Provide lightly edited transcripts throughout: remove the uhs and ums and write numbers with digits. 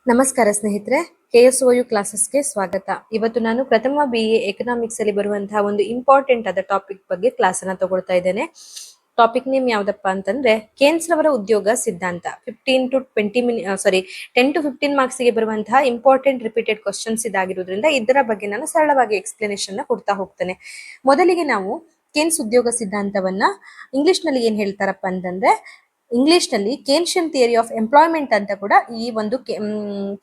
ನಮಸ್ಕಾರ ಸ್ನೇಹಿತರೆ, KSOU ಕ್ಲಾಸಸ್ಗೆ ಸ್ವಾಗತ. ಇವತ್ತು ನಾನು ಪ್ರಥಮ BA ಎಕನಾಮಿಕ್ಸ್ ಅಲ್ಲಿ ಬರುವಂತಹ ಒಂದು ಇಂಪಾರ್ಟೆಂಟ್ ಆದ ಟಾಪಿಕ್ ಬಗ್ಗೆ ಕ್ಲಾಸ್ ಅನ್ನ ತಗೊಳ್ತಾ ಇದ್ದೇನೆ. ಟಾಪಿಕ್ ನೇಮ್ ಯಾವ್ದಪ್ಪ ಅಂತಂದ್ರೆ ಕೇನ್ಸ್ ರವರ ಉದ್ಯೋಗ ಸಿದ್ಧಾಂತ. 10 to 15 ಮಾರ್ಕ್ಸ್ ಗೆ ಬರುವಂತಹ ಇಂಪಾರ್ಟೆಂಟ್ ರಿಪೀಟೆಡ್ ಕ್ವಶನ್ಸ್ ಇದಾಗಿರೋದ್ರಿಂದ ಇದರ ಬಗ್ಗೆ ನಾನು ಸರಳವಾಗಿ ಎಕ್ಸ್ಪ್ಲನೇಷನ್ ಕೊಡ್ತಾ ಹೋಗ್ತೇನೆ. ಮೊದಲಿಗೆ ನಾವು ಕೇನ್ಸ್ ಉದ್ಯೋಗ ಸಿದ್ಧಾಂತವನ್ನ ಇಂಗ್ಲಿಷ್ ನಲ್ಲಿ ಏನ್ ಹೇಳ್ತಾರಪ್ಪ ಅಂತಂದ್ರೆ, ಇಂಗ್ಲಿಷ್ ನಲ್ಲಿ ಕೇನ್ಷಿಯನ್ ಥಿಯರಿ ಆಫ್ ಎಂಪ್ಲಾಯ್ಮೆಂಟ್ ಅಂತ ಕೂಡ ಈ ಒಂದು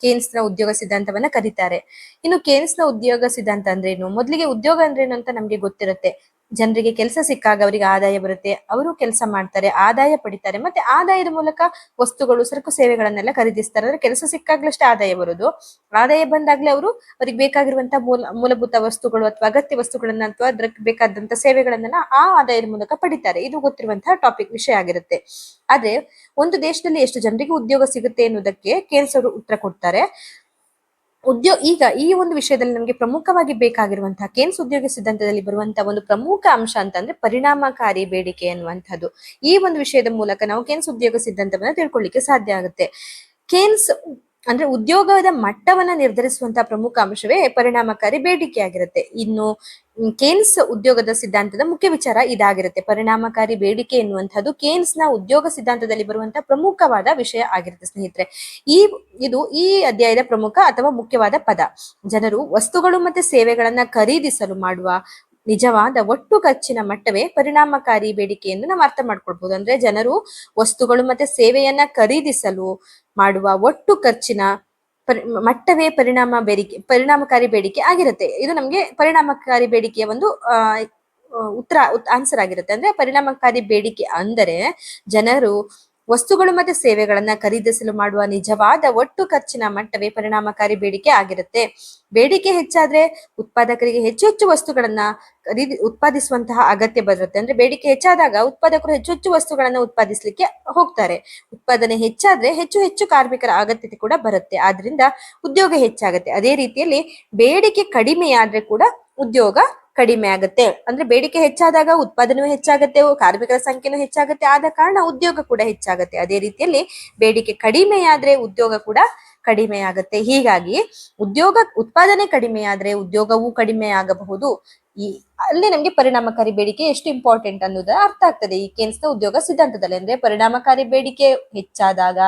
ಕೇನ್ಸ್ ನ ಉದ್ಯೋಗ ಸಿದ್ಧಾಂತವನ್ನ ಕರೀತಾರೆ. ಇನ್ನು ಕೇನ್ಸ್ ನ ಉದ್ಯೋಗ ಸಿದ್ಧಾಂತ ಅಂದ್ರೇನು, ಮೊದಲಿಗೆ ಉದ್ಯೋಗ ಅಂದ್ರೇನು ಅಂತ ನಮ್ಗೆ ಗೊತ್ತಿರುತ್ತೆ. ಜನರಿಗೆ ಕೆಲಸ ಸಿಕ್ಕಾಗ ಅವರಿಗೆ ಆದಾಯ ಬರುತ್ತೆ, ಅವರು ಕೆಲಸ ಮಾಡ್ತಾರೆ, ಆದಾಯ ಪಡಿತಾರೆ, ಮತ್ತೆ ಆದಾಯದ ಮೂಲಕ ವಸ್ತುಗಳು, ಸರಕು, ಸೇವೆಗಳನ್ನೆಲ್ಲ ಖರೀದಿಸ್ತಾರೆ. ಅಂದ್ರೆ ಕೆಲಸ ಸಿಕ್ಕಾಗ್ಲಷ್ಟೇ ಆದಾಯ ಬರೋದು. ಆದಾಯ ಬಂದಾಗ್ಲೇ ಅವ್ರಿಗೆ ಬೇಕಾಗಿರುವಂತಹ ಮೂಲಭೂತ ವಸ್ತುಗಳು ಅಥವಾ ಅಗತ್ಯ ವಸ್ತುಗಳನ್ನ ಅಥವಾ ಅದಕ್ಕೆ ಬೇಕಾದಂತ ಸೇವೆಗಳನ್ನ ಆ ಆದಾಯದ ಮೂಲಕ ಪಡಿತಾರೆ. ಇದು ಗೊತ್ತಿರುವಂತಹ ವಿಷಯ ಆಗಿರುತ್ತೆ. ಆದ್ರೆ ಒಂದು ದೇಶದಲ್ಲಿ ಎಷ್ಟು ಜನರಿಗೆ ಉದ್ಯೋಗ ಸಿಗುತ್ತೆ ಎನ್ನುವುದಕ್ಕೆ ಕೇನ್ಸ್ ಅವರು ಉತ್ತರ ಕೊಡ್ತಾರೆ. ಈಗ ಈ ಒಂದು ವಿಷಯದಲ್ಲಿ ನಮಗೆ ಪ್ರಮುಖವಾಗಿ ಬೇಕಾಗಿರುವಂತಹ ಕೇನ್ಸ್ ಉದ್ಯೋಗ ಸಿದ್ಧಾಂತದಲ್ಲಿ ಬರುವಂತಹ ಒಂದು ಪ್ರಮುಖ ಅಂಶ ಅಂತಂದ್ರೆ ಪರಿಣಾಮಕಾರಿ ಬೇಡಿಕೆ ಅನ್ನುವಂಥದ್ದು. ಈ ಒಂದು ವಿಷಯದ ಮೂಲಕ ನಾವು ಕೇನ್ಸ್ ಉದ್ಯೋಗ ಸಿದ್ಧಾಂತವನ್ನ ತಿಳ್ಕೊಳ್ಳಿಕ್ಕೆ ಸಾಧ್ಯ ಆಗುತ್ತೆ. ಕೇನ್ಸ್ ಅಂದ್ರೆ ಉದ್ಯೋಗದ ಮಟ್ಟವನ್ನ ನಿರ್ಧರಿಸುವಂತಹ ಪ್ರಮುಖ ಅಂಶವೇ ಪರಿಣಾಮಕಾರಿ ಬೇಡಿಕೆ ಆಗಿರುತ್ತೆ. ಇನ್ನು ಕೇನ್ಸ್ ಉದ್ಯೋಗದ ಸಿದ್ಧಾಂತದ ಮುಖ್ಯ ವಿಚಾರ ಇದಾಗಿರುತ್ತೆ. ಪರಿಣಾಮಕಾರಿ ಬೇಡಿಕೆ ಎನ್ನುವಂಥದ್ದು ಕೇನ್ಸ್ ನ ಉದ್ಯೋಗ ಸಿದ್ಧಾಂತದಲ್ಲಿ ಬರುವಂತಹ ಪ್ರಮುಖವಾದ ವಿಷಯ ಆಗಿರುತ್ತೆ ಸ್ನೇಹಿತರೆ. ಇದು ಈ ಅಧ್ಯಾಯದ ಪ್ರಮುಖ ಅಥವಾ ಮುಖ್ಯವಾದ ಪದ. ಜನರು ವಸ್ತುಗಳು ಮತ್ತೆ ಸೇವೆಗಳನ್ನ ಖರೀದಿಸಲು ಮಾಡುವ ನಿಜವಾದ ಒಟ್ಟು ಖರ್ಚಿನ ಮಟ್ಟವೇ ಪರಿಣಾಮಕಾರಿ ಬೇಡಿಕೆ ಎಂದು ನಾವು ಅರ್ಥ ಮಾಡ್ಕೊಳ್ಬಹುದು. ಅಂದ್ರೆ ಜನರು ವಸ್ತುಗಳು ಮತ್ತೆ ಸೇವೆಯನ್ನ ಖರೀದಿಸಲು ಮಾಡುವ ಒಟ್ಟು ಖರ್ಚಿನ ಮಟ್ಟವೇ ಪರಿಣಾಮಕಾರಿ ಬೇಡಿಕೆ ಆಗಿರುತ್ತೆ. ಇದು ನಮ್ಗೆ ಪರಿಣಾಮಕಾರಿ ಬೇಡಿಕೆಯ ಒಂದು ಆನ್ಸರ್ ಆಗಿರುತ್ತೆ. ಅಂದ್ರೆ ಪರಿಣಾಮಕಾರಿ ಬೇಡಿಕೆ ಅಂದರೆ ಜನರು ವಸ್ತುಗಳು ಮತ್ತೆ ಸೇವೆಗಳನ್ನ ಖರೀದಿಸಲು ಮಾಡುವ ನಿಜವಾದ ಒಟ್ಟು ಖರ್ಚಿನ ಮಟ್ಟವೇ ಪರಿಣಾಮಕಾರಿ ಬೇಡಿಕೆ ಆಗಿರುತ್ತೆ. ಬೇಡಿಕೆ ಹೆಚ್ಚಾದ್ರೆ ಉತ್ಪಾದಕರಿಗೆ ಹೆಚ್ಚು ಹೆಚ್ಚು ವಸ್ತುಗಳನ್ನ ಉತ್ಪಾದಿಸುವಂತಹ ಅಗತ್ಯ ಬರುತ್ತೆ. ಅಂದ್ರೆ ಬೇಡಿಕೆ ಹೆಚ್ಚಾದಾಗ ಉತ್ಪಾದಕರು ಹೆಚ್ಚು ಹೆಚ್ಚು ವಸ್ತುಗಳನ್ನ ಉತ್ಪಾದಿಸಲಿಕ್ಕೆ ಹೋಗ್ತಾರೆ. ಉತ್ಪಾದನೆ ಹೆಚ್ಚಾದ್ರೆ ಹೆಚ್ಚು ಹೆಚ್ಚು ಕಾರ್ಮಿಕರ ಅಗತ್ಯತೆ ಕೂಡ ಬರುತ್ತೆ. ಆದ್ರಿಂದ ಉದ್ಯೋಗ ಹೆಚ್ಚಾಗುತ್ತೆ. ಅದೇ ರೀತಿಯಲ್ಲಿ ಬೇಡಿಕೆ ಕಡಿಮೆಯಾದ್ರೆ ಕೂಡ ಉದ್ಯೋಗ ಕಡಿಮೆ ಆಗುತ್ತೆ. ಅಂದ್ರೆ ಬೇಡಿಕೆ ಹೆಚ್ಚಾದಾಗ ಉತ್ಪಾದನೆಯೂ ಹೆಚ್ಚಾಗುತ್ತೆ, ಕಾರ್ಮಿಕರ ಸಂಖ್ಯೆನೂ ಹೆಚ್ಚಾಗುತ್ತೆ, ಆದ ಕಾರಣ ಉದ್ಯೋಗ ಕೂಡ ಹೆಚ್ಚಾಗುತ್ತೆ. ಅದೇ ರೀತಿಯಲ್ಲಿ ಬೇಡಿಕೆ ಕಡಿಮೆಯಾದ್ರೆ ಉದ್ಯೋಗ ಕೂಡ ಕಡಿಮೆ ಆಗುತ್ತೆ. ಹೀಗಾಗಿ ಉತ್ಪಾದನೆ ಕಡಿಮೆಯಾದ್ರೆ ಉದ್ಯೋಗವೂ ಕಡಿಮೆ ಆಗಬಹುದು. ಅಲ್ಲಿ ನಮ್ಗೆ ಪರಿಣಾಮಕಾರಿ ಬೇಡಿಕೆ ಎಷ್ಟು ಇಂಪಾರ್ಟೆಂಟ್ ಅನ್ನೋದು ಅರ್ಥ ಆಗ್ತದೆ ಈ ಕೇನ್ಸ್ ನ ಉದ್ಯೋಗ ಸಿದ್ಧಾಂತದಲ್ಲಿ. ಅಂದ್ರೆ ಪರಿಣಾಮಕಾರಿ ಬೇಡಿಕೆ ಹೆಚ್ಚಾದಾಗ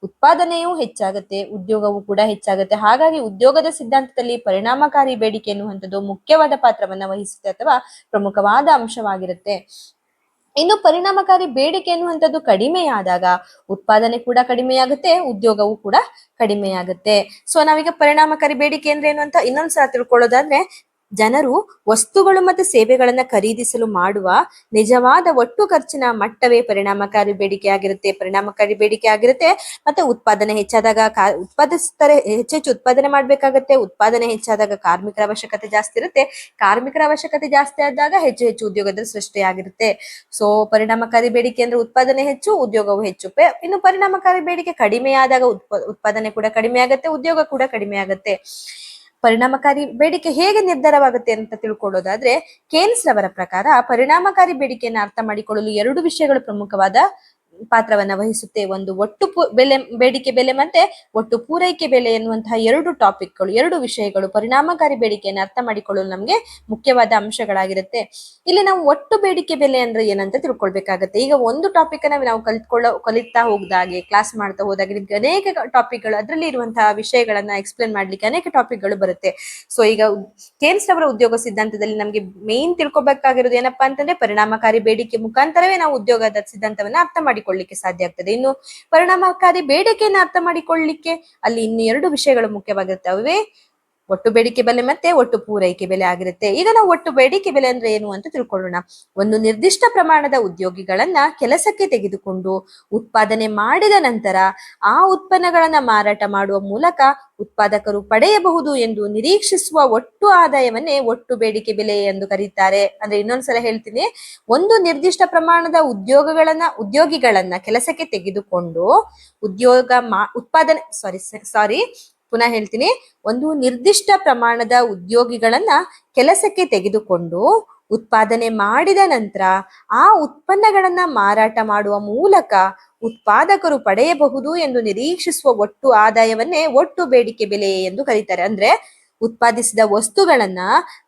ಉತ್ಪಾದನೆಯೂ ಹೆಚ್ಚಾಗುತ್ತೆ, ಉದ್ಯೋಗವೂ ಕೂಡ ಹೆಚ್ಚಾಗುತ್ತೆ. ಹಾಗಾಗಿ ಉದ್ಯೋಗದ ಸಿದ್ಧಾಂತದಲ್ಲಿ ಪರಿಣಾಮಕಾರಿ ಬೇಡಿಕೆ ಎನ್ನುವಂಥದ್ದು ಮುಖ್ಯವಾದ ಪಾತ್ರವನ್ನ ವಹಿಸುತ್ತೆ ಅಥವಾ ಪ್ರಮುಖವಾದ ಅಂಶವಾಗಿರುತ್ತೆ. ಇನ್ನು ಪರಿಣಾಮಕಾರಿ ಬೇಡಿಕೆ ಎನ್ನುವಂಥದ್ದು ಕಡಿಮೆಯಾದಾಗ ಉತ್ಪಾದನೆ ಕೂಡ ಕಡಿಮೆಯಾಗುತ್ತೆ, ಉದ್ಯೋಗವೂ ಕೂಡ ಕಡಿಮೆಯಾಗುತ್ತೆ. ಸೊ ನಾವೀಗ ಪರಿಣಾಮಕಾರಿ ಬೇಡಿಕೆ ಅಂದ್ರೆ ಏನು ಅಂತ ಇನ್ನೊಂದ್ಸಲ ತಿಳ್ಕೊಳ್ಳೋದಾದ್ರೆ, ಜನರು ವಸ್ತುಗಳು ಮತ್ತೆ ಸೇವೆಗಳನ್ನ ಖರೀದಿಸಲು ಮಾಡುವ ನಿಜವಾದ ಒಟ್ಟು ಖರ್ಚಿನ ಮಟ್ಟವೇ ಪರಿಣಾಮಕಾರಿ ಬೇಡಿಕೆ ಆಗಿರುತ್ತೆ. ಮತ್ತೆ ಉತ್ಪಾದನೆ ಹೆಚ್ಚಾದಾಗ ಹೆಚ್ಚೆಚ್ಚು ಉತ್ಪಾದನೆ ಮಾಡ್ಬೇಕಾಗತ್ತೆ. ಉತ್ಪಾದನೆ ಹೆಚ್ಚಾದಾಗ ಕಾರ್ಮಿಕರ ಅವಶ್ಯಕತೆ ಜಾಸ್ತಿ ಇರುತ್ತೆ. ಕಾರ್ಮಿಕರ ಅವಶ್ಯಕತೆ ಜಾಸ್ತಿ ಆದಾಗ ಹೆಚ್ಚು ಹೆಚ್ಚು ಉದ್ಯೋಗದ ಸೃಷ್ಟಿಯಾಗಿರುತ್ತೆ. ಸೊ ಪರಿಣಾಮಕಾರಿ ಬೇಡಿಕೆ ಅಂದ್ರೆ ಉತ್ಪಾದನೆ ಹೆಚ್ಚು, ಉದ್ಯೋಗವು ಹೆಚ್ಚು. ಇನ್ನು ಪರಿಣಾಮಕಾರಿ ಬೇಡಿಕೆ ಕಡಿಮೆ ಆದಾಗ ಉತ್ಪಾದನೆ ಕೂಡ ಕಡಿಮೆ ಆಗುತ್ತೆ, ಉದ್ಯೋಗ ಕೂಡ ಕಡಿಮೆ ಆಗುತ್ತೆ. ಪರಿಣಾಮಕಾರಿ ಬೇಡಿಕೆ ಹೇಗೆ ನಿರ್ಧಾರವಾಗುತ್ತೆ ಅಂತ ತಿಳ್ಕೊಳ್ಳೋದಾದ್ರೆ, ಕೇನ್ಸ್ ರವರ ಪ್ರಕಾರ ಪರಿಣಾಮಕಾರಿ ಬೇಡಿಕೆಯನ್ನು ಅರ್ಥ ಮಾಡಿಕೊಳ್ಳಲು ಎರಡು ವಿಷಯಗಳು ಪ್ರಮುಖವಾದ ಪಾತ್ರವನ್ನ ವಹಿಸುತ್ತೆ. ಒಂದು ಒಟ್ಟು ಬೇಡಿಕೆ ಬೆಲೆ ಮತ್ತೆ ಒಟ್ಟು ಪೂರೈಕೆ ಬೆಲೆ ಎನ್ನುವಂತಹ ಎರಡು ವಿಷಯಗಳು ಪರಿಣಾಮಕಾರಿ ಬೇಡಿಕೆಯನ್ನು ಅರ್ಥ ಮಾಡಿಕೊಳ್ಳಲು ನಮ್ಗೆ ಮುಖ್ಯವಾದ ಅಂಶಗಳಾಗಿರುತ್ತೆ. ಇಲ್ಲಿ ನಾವು ಒಟ್ಟು ಬೇಡಿಕೆ ಬೆಲೆ ಅಂದ್ರೆ ಏನಂತ ತಿಳ್ಕೊಳ್ಬೇಕಾಗತ್ತೆ. ಈಗ ಒಂದು ಟಾಪಿಕ್ ಅನ್ನ ನಾವು ಕಲಿತಾ ಹೋಗ್ದಾಗೆ, ಕ್ಲಾಸ್ ಮಾಡ್ತಾ ಹೋದಾಗೆ ನಿಮ್ಗೆ ಅನೇಕ ಟಾಪಿಕ್ಗಳು, ಅದರಲ್ಲಿ ಇರುವಂತಹ ವಿಷಯಗಳನ್ನ ಎಕ್ಸ್ಪ್ಲೇನ್ ಮಾಡ್ಲಿಕ್ಕೆ ಅನೇಕ ಟಾಪಿಕ್ಗಳು ಬರುತ್ತೆ. ಸೊ ಈಗ ಕೇನ್ಸ್ ರವರ ಉದ್ಯೋಗ ಸಿದ್ಧಾಂತದಲ್ಲಿ ನಮ್ಗೆ ಮೇನ್ ತಿಳ್ಕೊಬೇಕಾಗಿರೋದು ಏನಪ್ಪಾ ಅಂತಂದ್ರೆ, ಪರಿಣಾಮಕಾರಿ ಬೇಡಿಕೆ ಮುಖಾಂತರವೇ ನಾವು ಉದ್ಯೋಗದ ಸಿದ್ಧಾಂತವನ್ನ ಅರ್ಥ ಮಾಡಿಕೊಳ್ಳಿಕ್ಕೆ ಸಾಧ್ಯ ಆಗ್ತದೆ. ಇನ್ನು ಪರಿಣಾಮಕಾರಿ ಬೇಡಿಕೆಯನ್ನು ಅರ್ಥ ಮಾಡಿಕೊಳ್ಳಿಕ್ಕೆ ಅಲ್ಲಿ ಇನ್ನು ಎರಡು ವಿಷಯಗಳು ಮುಖ್ಯವಾಗಿರುತ್ತೆ. ಅವೇ ಒಟ್ಟು ಬೇಡಿಕೆ ಬೆಲೆ ಮತ್ತೆ ಒಟ್ಟು ಪೂರೈಕೆ ಬೆಲೆ ಆಗಿರುತ್ತೆ. ಈಗ ನಾವು ಒಟ್ಟು ಬೇಡಿಕೆ ಬೆಲೆ ಅಂದ್ರೆ ಏನು ಅಂತ ತಿಳ್ಕೊಳ್ಳೋಣ. ಒಂದು ನಿರ್ದಿಷ್ಟ ಪ್ರಮಾಣದ ಉದ್ಯೋಗಿಗಳನ್ನ ಕೆಲಸಕ್ಕೆ ತೆಗೆದುಕೊಂಡು ಉತ್ಪಾದನೆ ಮಾಡಿದ ನಂತರ ಆ ಉತ್ಪನ್ನಗಳನ್ನ ಮಾರಾಟ ಮಾಡುವ ಮೂಲಕ ಉತ್ಪಾದಕರು ಪಡೆಯಬಹುದು ಎಂದು ನಿರೀಕ್ಷಿಸುವ ಒಟ್ಟು ಆದಾಯವನ್ನೇ ಒಟ್ಟು ಬೇಡಿಕೆ ಬೆಲೆ ಎಂದು ಕರೀತಾರೆ. ಅಂದ್ರೆ ಇನ್ನೊಂದ್ಸಲ ಹೇಳ್ತೀನಿ, ಒಂದು ನಿರ್ದಿಷ್ಟ ಪ್ರಮಾಣದ ಉದ್ಯೋಗಿಗಳನ್ನ ಕೆಲಸಕ್ಕೆ ತೆಗೆದುಕೊಂಡು ಪುನಃ ಹೇಳ್ತೀನಿ, ಒಂದು ನಿರ್ದಿಷ್ಟ ಪ್ರಮಾಣದ ಉದ್ಯೋಗಿಗಳನ್ನ ಕೆಲಸಕ್ಕೆ ತೆಗೆದುಕೊಂಡು ಉತ್ಪಾದನೆ ಮಾಡಿದ ನಂತರ ಆ ಉತ್ಪನ್ನಗಳನ್ನ ಮಾರಾಟ ಮಾಡುವ ಮೂಲಕ ಉತ್ಪಾದಕರು ಪಡೆಯಬಹುದು ಎಂದು ನಿರೀಕ್ಷಿಸುವ ಒಟ್ಟು ಆದಾಯವನ್ನೇ ಒಟ್ಟು ಬೇಡಿಕೆ ಬೆಲೆ ಎಂದು ಕರೀತಾರೆ. ಅಂದ್ರೆ ಉತ್ಪಾದಿಸಿದ ವಸ್ತುಗಳನ್ನ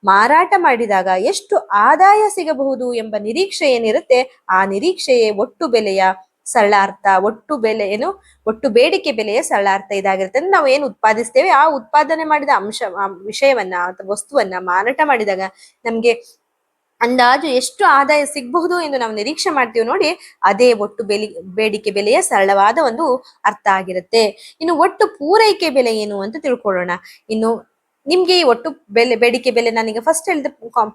ಮಾರಾಟ ಮಾಡಿದಾಗ ಎಷ್ಟು ಆದಾಯ ಸಿಗಬಹುದು ಎಂಬ ನಿರೀಕ್ಷೆ ಏನಿರುತ್ತೆ, ಆ ನಿರೀಕ್ಷೆಯೇ ಒಟ್ಟು ಬೆಲೆಯ ಸರಳ ಅರ್ಥ. ಒಟ್ಟು ಬೆಲೆ ಏನು, ಒಟ್ಟು ಬೇಡಿಕೆ ಬೆಲೆಯ ಸರಳ ಅರ್ಥ ಇದಾಗಿರುತ್ತೆ. ನಾವು ಏನು ಉತ್ಪಾದಿಸ್ತೇವೆ ಆ ಉತ್ಪಾದನೆ ಮಾಡಿದ ವಿಷಯವನ್ನ ಅಥವಾ ವಸ್ತುವನ್ನ ಮಾರಾಟ ಮಾಡಿದಾಗ ನಮ್ಗೆ ಅಂದಾಜು ಎಷ್ಟು ಆದಾಯ ಸಿಗಬಹುದು ಎಂದು ನಾವು ನಿರೀಕ್ಷೆ ಮಾಡ್ತೀವಿ ನೋಡಿ, ಅದೇ ಒಟ್ಟು ಬೇಡಿಕೆ ಬೆಲೆಯ ಸರಳವಾದ ಒಂದು ಅರ್ಥ ಆಗಿರುತ್ತೆ. ಇನ್ನು ಒಟ್ಟು ಪೂರೈಕೆ ಬೆಲೆ ಏನು ಅಂತ ತಿಳ್ಕೊಳ್ಳೋಣ. ಇನ್ನು ನಿಮ್ಗೆ ಈ ಒಟ್ಟು ಬೇಡಿಕೆ ಬೆಲೆ ನಾನೀಗ ಫಸ್ಟ್ ಹೇಳಿದ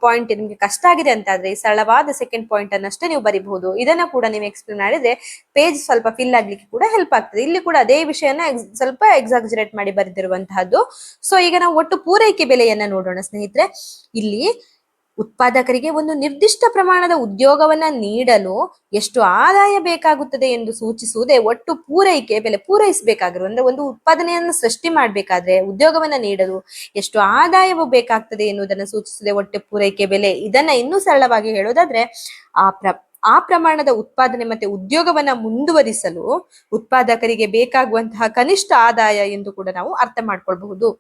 ಪಾಯಿಂಟ್ ನಿಮ್ಗೆ ಕಷ್ಟ ಆಗಿದೆ ಅಂತ ಆದ್ರೆ ಈ ಸರಳವಾದ ಸೆಕೆಂಡ್ ಪಾಯಿಂಟ್ ಅನ್ನಷ್ಟೇ ನೀವು ಬರಿಬಹುದು. ಇದನ್ನ ಕೂಡ ನೀವು ಎಕ್ಸ್ಪ್ಲೇನ್ ಮಾಡಿದ್ರೆ ಪೇಜ್ ಸ್ವಲ್ಪ ಫಿಲ್ ಆಗ್ಲಿಕ್ಕೆ ಕೂಡ ಹೆಲ್ಪ್ ಆಗ್ತದೆ. ಇಲ್ಲಿ ಕೂಡ ಅದೇ ವಿಷಯನ ಸ್ವಲ್ಪ ಎಕ್ಸಾಗ್ಜರೇಟ್ ಮಾಡಿ ಬರೆದಿರುವಂತಹದ್ದು. ಸೊ ಈಗ ನಾವು ಒಟ್ಟು ಪೂರೈಕೆ ಬೆಲೆಯನ್ನ ನೋಡೋಣ ಸ್ನೇಹಿತರೆ. ಇಲ್ಲಿ ಉತ್ಪಾದಕರಿಗೆ ಒಂದು ನಿರ್ದಿಷ್ಟ ಪ್ರಮಾಣದ ಉದ್ಯೋಗವನ್ನ ನೀಡಲು ಎಷ್ಟು ಆದಾಯ ಬೇಕಾಗುತ್ತದೆ ಎಂದು ಸೂಚಿಸುವುದೇ ಒಟ್ಟು ಪೂರೈಕೆ ಬೆಲೆ. ಪೂರೈಸಬೇಕಾಗಿರುವ ಅಂದ್ರೆ ಒಂದು ಉತ್ಪಾದನೆಯನ್ನು ಸೃಷ್ಟಿ ಮಾಡ್ಬೇಕಾದ್ರೆ ಉದ್ಯೋಗವನ್ನ ನೀಡಲು ಎಷ್ಟು ಆದಾಯವು ಬೇಕಾಗ್ತದೆ ಎನ್ನುವುದನ್ನು ಸೂಚಿಸುವುದೇ ಒಟ್ಟು ಪೂರೈಕೆ ಬೆಲೆ. ಇದನ್ನ ಇನ್ನೂ ಸರಳವಾಗಿ ಹೇಳೋದಾದ್ರೆ ಆ ಪ್ರಮಾಣದ ಉತ್ಪಾದನೆ ಮತ್ತೆ ಉದ್ಯೋಗವನ್ನ ಮುಂದುವರಿಸಲು ಉತ್ಪಾದಕರಿಗೆ ಬೇಕಾಗುವಂತಹ ಕನಿಷ್ಠ ಆದಾಯ ಎಂದು ಕೂಡ ನಾವು ಅರ್ಥ ಮಾಡ್ಕೊಳ್ಬಹುದು.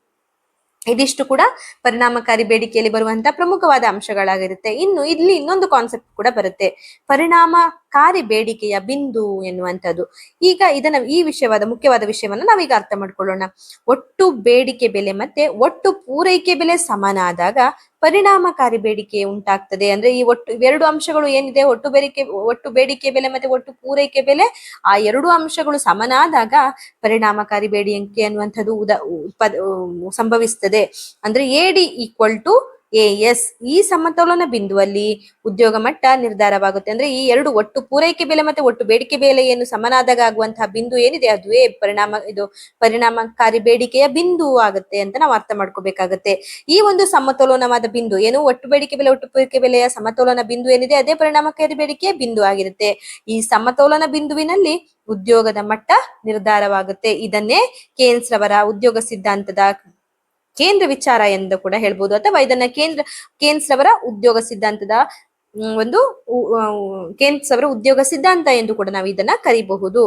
ಇದಿಷ್ಟು ಕೂಡ ಪರಿಣಾಮಕಾರಿ ಬೇಡಿಕೆಯಲ್ಲಿ ಬರುವಂತಹ ಪ್ರಮುಖವಾದ ಅಂಶಗಳಾಗಿರುತ್ತೆ. ಇನ್ನು ಇಲ್ಲಿ ಇನ್ನೊಂದು ಕಾನ್ಸೆಪ್ಟ್ ಕೂಡ ಬರುತ್ತೆ, ಪರಿಣಾಮಕಾರಿ ಬೇಡಿಕೆಯ ಬಿಂದು ಎನ್ನುವಂಥದ್ದು. ಈಗ ಈ ಮುಖ್ಯವಾದ ವಿಷಯವನ್ನ ನಾವೀಗ ಅರ್ಥ ಮಾಡ್ಕೊಳ್ಳೋಣ. ಒಟ್ಟು ಬೇಡಿಕೆ ಬೆಲೆ ಮತ್ತೆ ಒಟ್ಟು ಪೂರೈಕೆ ಬೆಲೆ ಸಮನಾದಾಗ ಪರಿಣಾಮಕಾರಿ ಬೇಡಿಕೆ ಉಂಟಾಗ್ತದೆ. ಅಂದ್ರೆ ಈ ಒಟ್ಟು ಇವೆರಡು ಅಂಶಗಳು ಏನಿದೆ, ಒಟ್ಟು ಬೇಡಿಕೆ ಬೆಲೆ ಮತ್ತೆ ಒಟ್ಟು ಪೂರೈಕೆ ಬೆಲೆ, ಆ ಎರಡು ಅಂಶಗಳು ಸಮನಾದಾಗ ಪರಿಣಾಮಕಾರಿ ಬೇಡಿಕೆ ಅನ್ನುವಂಥದ್ದು ಸಂಭವಿಸ್ತದೆ. ಅಂದ್ರೆ AD = AS. ಈ ಸಮತೋಲನ ಬಿಂದುವಲ್ಲಿ ಉದ್ಯೋಗ ಮಟ್ಟ ನಿರ್ಧಾರವಾಗುತ್ತೆ. ಅಂದ್ರೆ ಈ ಎರಡು ಒಟ್ಟು ಪೂರೈಕೆ ಬೆಲೆ ಮತ್ತೆ ಒಟ್ಟು ಬೇಡಿಕೆ ಬೆಲೆ ಏನು ಸಮನಾದಾಗ ಆಗುವಂತಹ ಬಿಂದು ಏನಿದೆ ಅದುವೇ ಪರಿಣಾಮಕಾರಿ ಬೇಡಿಕೆಯ ಬಿಂದು ಆಗುತ್ತೆ ಅಂತ ನಾವು ಅರ್ಥ ಮಾಡ್ಕೋಬೇಕಾಗತ್ತೆ. ಈ ಒಂದು ಸಮತೋಲನವಾದ ಬಿಂದು ಏನು, ಒಟ್ಟು ಬೇಡಿಕೆ ಬೆಲೆ ಒಟ್ಟು ಪೂರೈಕೆ ಬೆಲೆಯ ಸಮತೋಲನ ಬಿಂದು ಏನಿದೆ ಅದೇ ಪರಿಣಾಮಕಾರಿ ಬೇಡಿಕೆಯ ಬಿಂದು ಆಗಿರುತ್ತೆ. ಈ ಸಮತೋಲನ ಬಿಂದುವಿನಲ್ಲಿ ಉದ್ಯೋಗದ ಮಟ್ಟ ನಿರ್ಧಾರವಾಗುತ್ತೆ. ಇದನ್ನೇ ಕೇನ್ಸ್ ರವರ ಉದ್ಯೋಗ ಸಿದ್ಧಾಂತದ ಕೇಂದ್ರ ವಿಚಾರ ಎಂದು ಕೂಡ ಹೇಳ್ಬೋದು, ಅಥವಾ ಇದನ್ನ ಕೇನ್ಸ್ ರವರ ಉದ್ಯೋಗ ಸಿದ್ಧಾಂತದ ಕೇನ್ಸ್ ಅವರ ಉದ್ಯೋಗ ಸಿದ್ಧಾಂತ ಎಂದು ಕೂಡ ನಾವು ಇದನ್ನ ಕರಿಬಹುದು.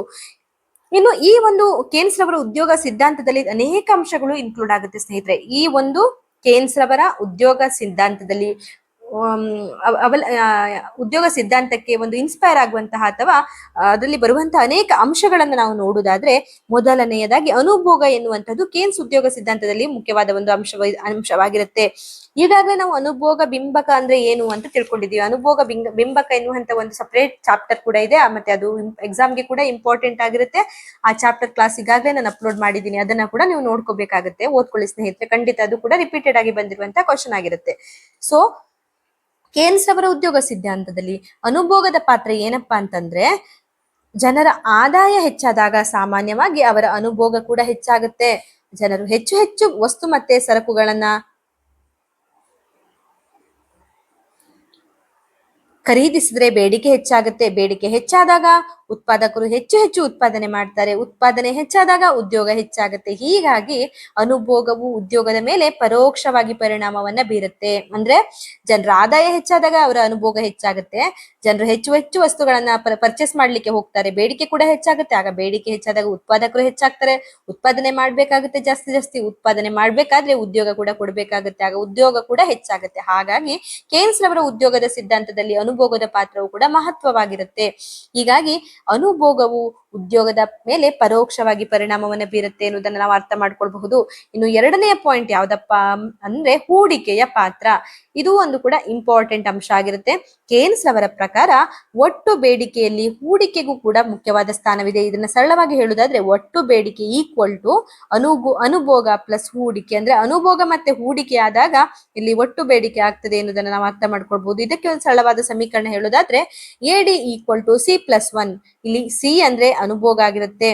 ಇನ್ನು ಈ ಒಂದು ಕೇನ್ಸ್ ರವರ ಉದ್ಯೋಗ ಸಿದ್ಧಾಂತದಲ್ಲಿ ಅನೇಕ ಅಂಶಗಳು ಇನ್ಕ್ಲೂಡ್ ಆಗುತ್ತೆ ಸ್ನೇಹಿತರೆ. ಈ ಒಂದು ಕೇನ್ಸ್ ರವರ ಉದ್ಯೋಗ ಸಿದ್ಧಾಂತದಲ್ಲಿ ಉದ್ಯೋಗ ಸಿದ್ಧಾಂತಕ್ಕೆ ಒಂದು ಇನ್ಸ್ಪೈರ್ ಆಗುವಂತಹ ಅಥವಾ ಅದರಲ್ಲಿ ಬರುವಂತಹ ಅನೇಕ ಅಂಶಗಳನ್ನು ನಾವು ನೋಡುವುದಾದ್ರೆ, ಮೊದಲನೆಯದಾಗಿ ಅನುಭೋಗ ಎನ್ನುವಂಥದ್ದು ಕೇನ್ಸ್ ಉದ್ಯೋಗ ಸಿದ್ಧಾಂತದಲ್ಲಿ ಮುಖ್ಯವಾದ ಒಂದು ಅಂಶವಾಗಿರುತ್ತೆ. ಈಗಾಗಲೇ ನಾವು ಅನುಭೋಗ ಬಿಂಬಕ ಅಂದ್ರೆ ಏನು ಅಂತ ತಿಳ್ಕೊಂಡಿದೀವಿ. ಅನುಭೋಗ ಬಿಂಬಕ ಎನ್ನುವಂತ ಒಂದು ಸಪರೇಟ್ ಚಾಪ್ಟರ್ ಕೂಡ ಇದೆ, ಮತ್ತೆ ಅದು ಎಕ್ಸಾಮ್ಗೆ ಕೂಡ ಇಂಪಾರ್ಟೆಂಟ್ ಆಗಿರುತ್ತೆ. ಆ ಚಾಪ್ಟರ್ ಕ್ಲಾಸ್ ಈಗಾಗಲೇ ನಾನು ಅಪ್ಲೋಡ್ ಮಾಡಿದ್ದೀನಿ, ಅದನ್ನ ಕೂಡ ನೀವು ನೋಡ್ಕೋಬೇಕಾಗುತ್ತೆ. ಓದ್ಕೊಳ್ಳಿ ಸ್ನೇಹಿತರೆ, ಖಂಡಿತ ಅದು ಕೂಡ ರಿಪೀಟೆಡ್ ಆಗಿ ಬಂದಿರುವಂತಹ ಕ್ವಶನ್ ಆಗಿರುತ್ತೆ. ಸೊ ಕೇನ್ಸ್ ಅವರ ಉದ್ಯೋಗ ಸಿದ್ಧಾಂತದಲ್ಲಿ ಅನುಭೋಗದ ಪಾತ್ರ ಏನಪ್ಪಾ ಅಂತಂದ್ರೆ, ಜನರ ಆದಾಯ ಹೆಚ್ಚಾದಾಗ ಸಾಮಾನ್ಯವಾಗಿ ಅವರ ಅನುಭೋಗ ಕೂಡ ಹೆಚ್ಚಾಗುತ್ತೆ. ಜನರು ಹೆಚ್ಚು ಹೆಚ್ಚು ವಸ್ತು ಮತ್ತೆ ಸರಕುಗಳನ್ನ ಖರೀದಿಸಿದ್ರೆ ಬೇಡಿಕೆ ಹೆಚ್ಚಾಗುತ್ತೆ. ಬೇಡಿಕೆ ಹೆಚ್ಚಾದಾಗ ಉತ್ಪಾದಕರು ಹೆಚ್ಚು ಹೆಚ್ಚು ಉತ್ಪಾದನೆ ಮಾಡ್ತಾರೆ. ಉತ್ಪಾದನೆ ಹೆಚ್ಚಾದಾಗ ಉದ್ಯೋಗ ಹೆಚ್ಚಾಗುತ್ತೆ. ಹೀಗಾಗಿ ಅನುಭೋಗವು ಉದ್ಯೋಗದ ಮೇಲೆ ಪರೋಕ್ಷವಾಗಿ ಪರಿಣಾಮವನ್ನ ಬೀರುತ್ತೆ. ಅಂದ್ರೆ ಜನರ ಆದಾಯ ಹೆಚ್ಚಾದಾಗ ಅವರ ಅನುಭೋಗ ಹೆಚ್ಚಾಗುತ್ತೆ. ಜನರು ಹೆಚ್ಚು ಹೆಚ್ಚು ವಸ್ತುಗಳನ್ನ ಪರ್ಚೇಸ್ ಮಾಡ್ಲಿಕ್ಕೆ ಹೋಗ್ತಾರೆ. ಬೇಡಿಕೆ ಕೂಡ ಹೆಚ್ಚಾಗುತ್ತೆ. ಆಗ ಬೇಡಿಕೆ ಹೆಚ್ಚಾದಾಗ ಉತ್ಪಾದಕರು ಹೆಚ್ಚಾಗ್ತಾರೆ. ಉತ್ಪಾದನೆ ಮಾಡ್ಬೇಕಾಗುತ್ತೆ, ಜಾಸ್ತಿ ಉತ್ಪಾದನೆ ಮಾಡ್ಬೇಕಾದ್ರೆ ಉದ್ಯೋಗ ಕೂಡ ಕೊಡ್ಬೇಕಾಗುತ್ತೆ. ಆಗ ಉದ್ಯೋಗ ಕೂಡ ಹೆಚ್ಚಾಗುತ್ತೆ. ಹಾಗಾಗಿ ಕೇನ್ಸ್ ರವರ ಉದ್ಯೋಗದ ಸಿದ್ಧಾಂತದಲ್ಲಿ ಅನುಭೋಗದ ಪಾತ್ರವು ಕೂಡ ಮಹತ್ವವಾಗಿರುತ್ತೆ. ಹೀಗಾಗಿ ಅನುಭೋಗವು ಉದ್ಯೋಗದ ಮೇಲೆ ಪರೋಕ್ಷವಾಗಿ ಪರಿಣಾಮವನ್ನು ಬೀರುತ್ತೆ ಎನ್ನುವುದನ್ನು ನಾವು ಅರ್ಥ ಮಾಡ್ಕೊಳ್ಬಹುದು. ಇನ್ನು ಎರಡನೆಯ ಪಾಯಿಂಟ್ ಯಾವ್ದಪ್ಪ ಅಂದ್ರೆ ಹೂಡಿಕೆಯ ಪಾತ್ರ. ಇದು ಒಂದು ಕೂಡ ಇಂಪಾರ್ಟೆಂಟ್ ಅಂಶ ಆಗಿರುತ್ತೆ. ಕೇನ್ಸ್ ಅವರ ಪ್ರಕಾರ ಒಟ್ಟು ಬೇಡಿಕೆಯಲ್ಲಿ ಹೂಡಿಕೆಗೂ ಕೂಡ ಮುಖ್ಯವಾದ ಸ್ಥಾನವಿದೆ. ಇದನ್ನ ಸರಳವಾಗಿ ಹೇಳುವುದಾದ್ರೆ ಒಟ್ಟು ಬೇಡಿಕೆ = ಅನುಭೋಗ ಪ್ಲಸ್ ಹೂಡಿಕೆ. ಅಂದ್ರೆ ಅನುಭೋಗ ಮತ್ತೆ ಹೂಡಿಕೆ ಆದಾಗ ಇಲ್ಲಿ ಒಟ್ಟು ಬೇಡಿಕೆ ಆಗ್ತದೆ ಎನ್ನುವುದನ್ನು ನಾವು ಅರ್ಥ ಮಾಡ್ಕೊಳ್ಬಹುದು. ಇದಕ್ಕೆ ಒಂದು ಸರಳವಾದ ಸಮೀಕರಣ ಹೇಳುವುದಾದ್ರೆ AD = C+1. ಇಲ್ಲಿ C ಅಂದ್ರೆ ಅನುಭೋಗ ಆಗಿರುತ್ತೆ,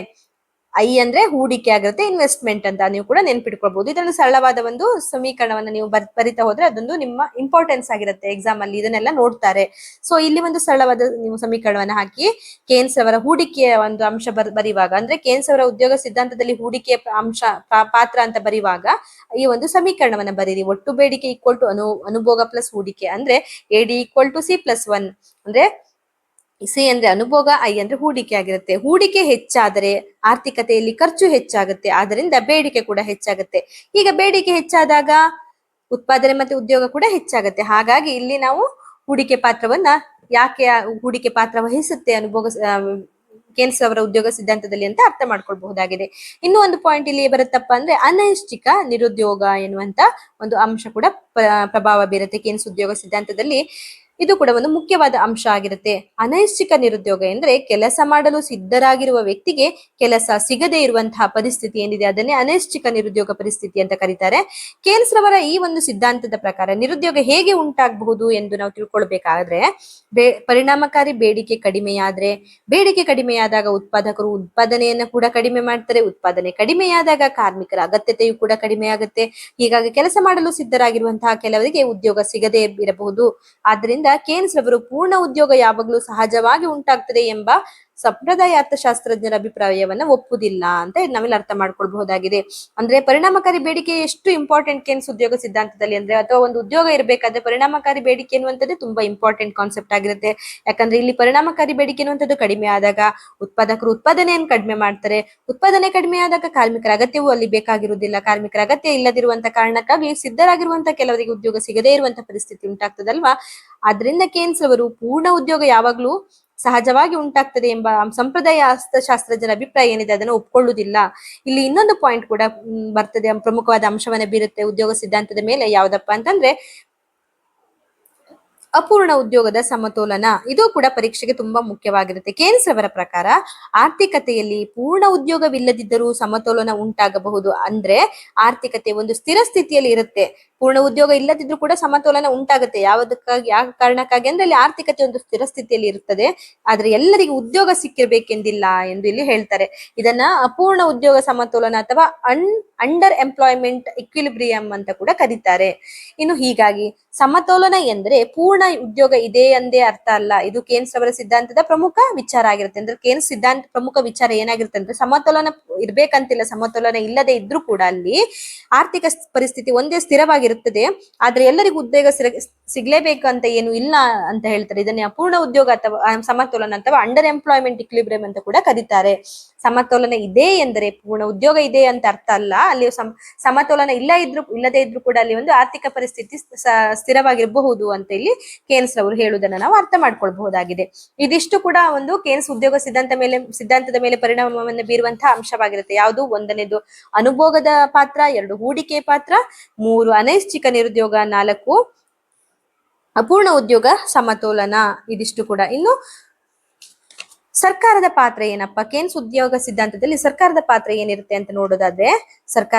I ಅಂದ್ರೆ ಹೂಡಿಕೆ ಆಗಿರುತ್ತೆ, ಇನ್ವೆಸ್ಟ್ಮೆಂಟ್ ಅಂತ ನೀವು ಕೂಡ ನೆನ್ಪಿಟ್ಕೊಳ್ಬಹುದು. ಇದನ್ನು ಸರಳವಾದ ಒಂದು ಸಮೀಕರಣವನ್ನ ನೀವು ಬರಿತಾ ಹೋದ್ರೆ ಅದೊಂದು ನಿಮ್ಮ ಇಂಪಾರ್ಟೆನ್ಸ್ ಆಗಿರುತ್ತೆ. ಎಕ್ಸಾಮ್ ಅಲ್ಲಿ ಇದನ್ನೆಲ್ಲ ನೋಡ್ತಾರೆ. ಸೊ ಇಲ್ಲಿ ಒಂದು ಸರಳವಾದ ನೀವು ಸಮೀಕರಣವನ್ನ ಹಾಕಿ ಕೇನ್ಸ್ ಅವರ ಹೂಡಿಕೆಯ ಒಂದು ಅಂಶ ಬರೆಯುವಾಗ, ಅಂದ್ರೆ ಕೇನ್ಸ್ ಅವರ ಉದ್ಯೋಗ ಸಿದ್ಧಾಂತದಲ್ಲಿ ಹೂಡಿಕೆಯ ಅಂಶ ಪಾತ್ರ ಅಂತ ಬರೆಯುವಾಗ ಈ ಒಂದು ಸಮೀಕರಣವನ್ನ ಬರೀರಿ. ಒಟ್ಟು ಬೇಡಿಕೆ = ಅನುಭೋಗ ಪ್ಲಸ್ ಹೂಡಿಕೆ. ಅಂದ್ರೆ AD = C+1. ಅಂದ್ರೆ ಸಿ ಅಂದ್ರೆ ಅನುಭೋಗ, ಐ ಅಂದ್ರೆ ಹೂಡಿಕೆ ಆಗಿರುತ್ತೆ. ಹೂಡಿಕೆ ಹೆಚ್ಚಾದರೆ ಆರ್ಥಿಕತೆಯಲ್ಲಿ ಖರ್ಚು ಹೆಚ್ಚಾಗುತ್ತೆ, ಆದ್ದರಿಂದ ಬೇಡಿಕೆ ಕೂಡ ಹೆಚ್ಚಾಗುತ್ತೆ. ಈಗ ಬೇಡಿಕೆ ಹೆಚ್ಚಾದಾಗ ಉತ್ಪಾದನೆ ಮತ್ತೆ ಉದ್ಯೋಗ ಕೂಡ ಹೆಚ್ಚಾಗುತ್ತೆ. ಹಾಗಾಗಿ ಇಲ್ಲಿ ನಾವು ಹೂಡಿಕೆ ಪಾತ್ರವನ್ನ ಯಾಕೆ ಹೂಡಿಕೆ ಪಾತ್ರ ವಹಿಸುತ್ತೆ ಅನುಭೋಗ ಕೇನ್ಸ್ ಅವರ ಉದ್ಯೋಗ ಸಿದ್ಧಾಂತದಲ್ಲಿ ಅಂತ ಅರ್ಥ ಮಾಡ್ಕೊಳ್ಬಹುದಾಗಿದೆ. ಇನ್ನು ಒಂದು ಪಾಯಿಂಟ್ ಇಲ್ಲಿ ಬರುತ್ತಪ್ಪ ಅಂದ್ರೆ ಅನೈಚ್ಛಿಕ ನಿರುದ್ಯೋಗ ಎನ್ನುವಂತ ಒಂದು ಅಂಶ ಕೂಡ ಪ್ರಭಾವ ಬೀರುತ್ತೆ ಕೇನ್ಸ್ ಉದ್ಯೋಗ ಸಿದ್ಧಾಂತದಲ್ಲಿ. ಇದು ಕೂಡ ಒಂದು ಮುಖ್ಯವಾದ ಅಂಶ ಆಗಿರುತ್ತೆ. ಅನೈಚ್ಛಿಕ ನಿರುದ್ಯೋಗ ಎಂದ್ರೆ ಕೆಲಸ ಮಾಡಲು ಸಿದ್ಧರಾಗಿರುವ ವ್ಯಕ್ತಿಗೆ ಕೆಲಸ ಸಿಗದೇ ಇರುವಂತಹ ಪರಿಸ್ಥಿತಿ ಏನಿದೆ ಅದನ್ನೇ ಅನೈಚ್ಛಿಕ ನಿರುದ್ಯೋಗ ಪರಿಸ್ಥಿತಿ ಅಂತ ಕರೀತಾರೆ. ಕೇನ್ಸ್ ರವರ ಈ ಒಂದು ಸಿದ್ಧಾಂತದ ಪ್ರಕಾರ ನಿರುದ್ಯೋಗ ಹೇಗೆ ಉಂಟಾಗಬಹುದು ಎಂದು ನಾವು ತಿಳ್ಕೊಳ್ಬೇಕಾದ್ರೆ, ಪರಿಣಾಮಕಾರಿ ಬೇಡಿಕೆ ಕಡಿಮೆಯಾದ್ರೆ, ಬೇಡಿಕೆ ಕಡಿಮೆಯಾದಾಗ ಉತ್ಪಾದಕರು ಉತ್ಪಾದನೆಯನ್ನ ಕೂಡ ಕಡಿಮೆ ಮಾಡ್ತಾರೆ, ಉತ್ಪಾದನೆ ಕಡಿಮೆಯಾದಾಗ ಕಾರ್ಮಿಕರ ಅಗತ್ಯತೆಯು ಕೂಡ ಕಡಿಮೆ ಆಗುತ್ತೆ. ಹೀಗಾಗಿ ಕೆಲಸ ಮಾಡಲು ಸಿದ್ಧರಾಗಿರುವಂತಹ ಕೆಲವರಿಗೆ ಉದ್ಯೋಗ ಸಿಗದೇ ಇರಬಹುದು. ಆದ್ರಿಂದ ಕೇನ್ಸ್ ರವರು ಪೂರ್ಣ ಉದ್ಯೋಗ ಯಾವಾಗಲೂ ಸಹಜವಾಗಿ ಉಂಟಾಗ್ತದೆ ಎಂಬ ಸಂಪ್ರದಾಯ ಅರ್ಥಶಾಸ್ತ್ರಜ್ಞರ ಅಭಿಪ್ರಾಯವನ್ನ ಒಪ್ಪುದಿಲ್ಲ ಅಂತ ನಾವೆಲ್ಲ ಅರ್ಥ ಮಾಡ್ಕೊಳ್ಬಹುದಾಗಿದೆ. ಅಂದ್ರೆ ಪರಿಣಾಮಕಾರಿ ಬೇಡಿಕೆ ಎಷ್ಟು ಇಂಪಾರ್ಟೆಂಟ್ ಕೇನ್ಸ್ ಉದ್ಯೋಗ ಸಿದ್ಧಾಂತದಲ್ಲಿ ಅಂದ್ರೆ, ಅಥವಾ ಒಂದು ಉದ್ಯೋಗ ಇರಬೇಕಾದ್ರೆ ಪರಿಣಾಮಕಾರಿ ಬೇಡಿಕೆ ಎನ್ನುವಂಥದ್ದು ತುಂಬಾ ಇಂಪಾರ್ಟೆಂಟ್ ಕಾನ್ಸೆಪ್ಟ್ ಆಗಿರುತ್ತೆ. ಯಾಕಂದ್ರೆ ಇಲ್ಲಿ ಪರಿಣಾಮಕಾರಿ ಬೇಡಿಕೆ ಎನ್ನುವಂಥದ್ದು ಕಡಿಮೆ ಆದಾಗ ಉತ್ಪಾದಕರು ಉತ್ಪಾದನೆಯನ್ನು ಕಡಿಮೆ ಮಾಡ್ತಾರೆ, ಉತ್ಪಾದನೆ ಕಡಿಮೆ ಆದಾಗ ಕಾರ್ಮಿಕರ ಅಗತ್ಯವೂ ಅಲ್ಲಿ ಬೇಕಾಗಿರುವುದಿಲ್ಲ, ಕಾರ್ಮಿಕರ ಅಗತ್ಯ ಇಲ್ಲದಿರುವಂತ ಕಾರಣಕ್ಕಾಗಿ ಸಿದ್ಧರಾಗಿರುವಂತಹ ಕೆಲವರಿಗೆ ಉದ್ಯೋಗ ಸಿಗದೇ ಇರುವಂತಹ ಪರಿಸ್ಥಿತಿ ಉಂಟಾಗ್ತದಲ್ವಾ. ಆದ್ರಿಂದ ಕೇನ್ಸ್ ಅವರು ಪೂರ್ಣ ಉದ್ಯೋಗ ಯಾವಾಗ್ಲೂ ಸಹಜವಾಗಿ ಉಂಟಾಗ್ತದೆ ಎಂಬ ಸಂಪ್ರದಾಯ ಅರ್ಥಶಾಸ್ತ್ರಜ್ಞರ ಅಭಿಪ್ರಾಯ ಏನಿದೆ ಅದನ್ನು ಒಪ್ಕೊಳ್ಳುವುದಿಲ್ಲ. ಇಲ್ಲಿ ಇನ್ನೊಂದು ಪಾಯಿಂಟ್ ಕೂಡ ಬರ್ತದೆ, ಪ್ರಮುಖವಾದ ಅಂಶವನ್ನ ಬೀರುತ್ತೆ ಉದ್ಯೋಗ ಸಿದ್ಧಾಂತದ ಮೇಲೆ. ಯಾವ್ದಪ್ಪ ಅಂತಂದ್ರೆ ಅಪೂರ್ಣ ಉದ್ಯೋಗದ ಸಮತೋಲನ. ಇದು ಕೂಡ ಪರೀಕ್ಷೆಗೆ ತುಂಬಾ ಮುಖ್ಯವಾಗಿರುತ್ತೆ. ಕೇನ್ಸ್ ಅವರ ಪ್ರಕಾರ ಆರ್ಥಿಕತೆಯಲ್ಲಿ ಪೂರ್ಣ ಉದ್ಯೋಗವಿಲ್ಲದಿದ್ದರೂ ಸಮತೋಲನ ಉಂಟಾಗಬಹುದು. ಅಂದ್ರೆ ಆರ್ಥಿಕತೆ ಒಂದು ಸ್ಥಿರ ಸ್ಥಿತಿಯಲ್ಲಿ ಇರುತ್ತೆ, ಪೂರ್ಣ ಉದ್ಯೋಗ ಇಲ್ಲದಿದ್ರೂ ಕೂಡ ಸಮತೋಲನ ಉಂಟಾಗುತ್ತೆ. ಯಾವ ಕಾರಣಕ್ಕಾಗಿ ಅಂದ್ರೆ ಅಲ್ಲಿ ಆರ್ಥಿಕತೆ ಒಂದು ಸ್ಥಿರ ಸ್ಥಿತಿಯಲ್ಲಿ ಇರುತ್ತದೆ, ಆದ್ರೆ ಎಲ್ಲರಿಗೂ ಉದ್ಯೋಗ ಸಿಕ್ಕಿರ್ಬೇಕೆಂದಿಲ್ಲ ಎಂದು ಇಲ್ಲಿ ಹೇಳ್ತಾರೆ. ಇದನ್ನ ಅಪೂರ್ಣ ಉದ್ಯೋಗ ಸಮತೋಲನ ಅಥವಾ ಅಂಡರ್ ಎಂಪ್ಲಾಯ್ಮೆಂಟ್ ಇಕ್ವಿಲಿಬ್ರಿಯಂ ಅಂತ ಕೂಡ ಕರೀತಾರೆ. ಇನ್ನು ಹೀಗಾಗಿ ಸಮತೋಲನ ಎಂದ್ರೆ ಪೂರ್ಣ ಉದ್ಯೋಗ ಇದೆ ಎಂದೇ ಅರ್ಥ ಅಲ್ಲ. ಇದು ಕೇನ್ಸ್ ಅವರ ಸಿದ್ಧಾಂತದ ಪ್ರಮುಖ ವಿಚಾರ ಆಗಿರುತ್ತೆ. ಅಂದ್ರೆ ಕೇನ್ಸ್ ಸಿದ್ಧಾಂತ ಪ್ರಮುಖ ವಿಚಾರ ಏನಾಗಿರುತ್ತೆ ಅಂದ್ರೆ, ಸಮತೋಲನ ಇರ್ಬೇಕಂತಿಲ್ಲ, ಸಮತೋಲನ ಇಲ್ಲದೆ ಇದ್ರೂ ಕೂಡ ಅಲ್ಲಿ ಆರ್ಥಿಕ ಪರಿಸ್ಥಿತಿ ಒಂದೇ ಸ್ಥಿರವಾಗಿರುತ್ತದೆ, ಆದ್ರೆ ಎಲ್ಲರಿಗೂ ಉದ್ಯೋಗ ಸಿಗ್ಲೇಬೇಕು ಅಂತ ಏನು ಇಲ್ಲ ಅಂತ ಹೇಳ್ತಾರೆ. ಇದನ್ನೇ ಅಪೂರ್ಣ ಉದ್ಯೋಗ ಅಥವಾ ಸಮತೋಲನ ಅಥವಾ ಅಂಡರ್ ಎಂಪ್ಲಾಯ್ಮೆಂಟ್ ಇಕ್ವಿಲಿಬ್ರಿಯಂ ಅಂತ ಕೂಡ ಕರೀತಾರೆ. ಸಮತೋಲನ ಇದೆ ಎಂದರೆ ಪೂರ್ಣ ಉದ್ಯೋಗ ಇದೆ ಅಂತ ಅರ್ಥ ಅಲ್ಲ. ಅಲ್ಲಿ ಸಮತೋಲನ ಇಲ್ಲದೆ ಇದ್ರೂ ಕೂಡ ಅಲ್ಲಿ ಒಂದು ಆರ್ಥಿಕ ಪರಿಸ್ಥಿತಿ ಸ್ಥಿರವಾಗಿರಬಹುದು ಅಂತ ಇಲ್ಲಿ ಕೇನ್ಸ್ ಅವರು ಹೇಳುವುದನ್ನ ನಾವು ಅರ್ಥ ಮಾಡ್ಕೊಳ್ಬಹುದಾಗಿದೆ. ಇದಿಷ್ಟು ಕೂಡ ಒಂದು ಕೇನ್ಸ್ ಉದ್ಯೋಗ ಸಿದ್ಧಾಂತದ ಮೇಲೆ ಪರಿಣಾಮವನ್ನು ಬೀರುವಂತಹ ಅಂಶವಾಗಿರುತ್ತೆ. ಯಾವುದು? ಒಂದನೇದು ಅನುಭೋಗದ ಪಾತ್ರ, 2 ಹೂಡಿಕೆ ಪಾತ್ರ, 3 ಅನೈಚ್ಛಿಕ ನಿರುದ್ಯೋಗ, 4 ಅಪೂರ್ಣ ಉದ್ಯೋಗ ಸಮತೋಲನ. ಇದಿಷ್ಟು ಕೂಡ. ಇನ್ನು ಸರ್ಕಾರದ ಪಾತ್ರ ಏನಪ್ಪಾ? ಕೇನ್ಸ್ ಉದ್ಯೋಗ ಸಿದ್ಧಾಂತದಲ್ಲಿ ಸರ್ಕಾರದ ಪಾತ್ರ ಏನಿರುತ್ತೆ ಅಂತ ನೋಡೋದಾದ್ರೆ,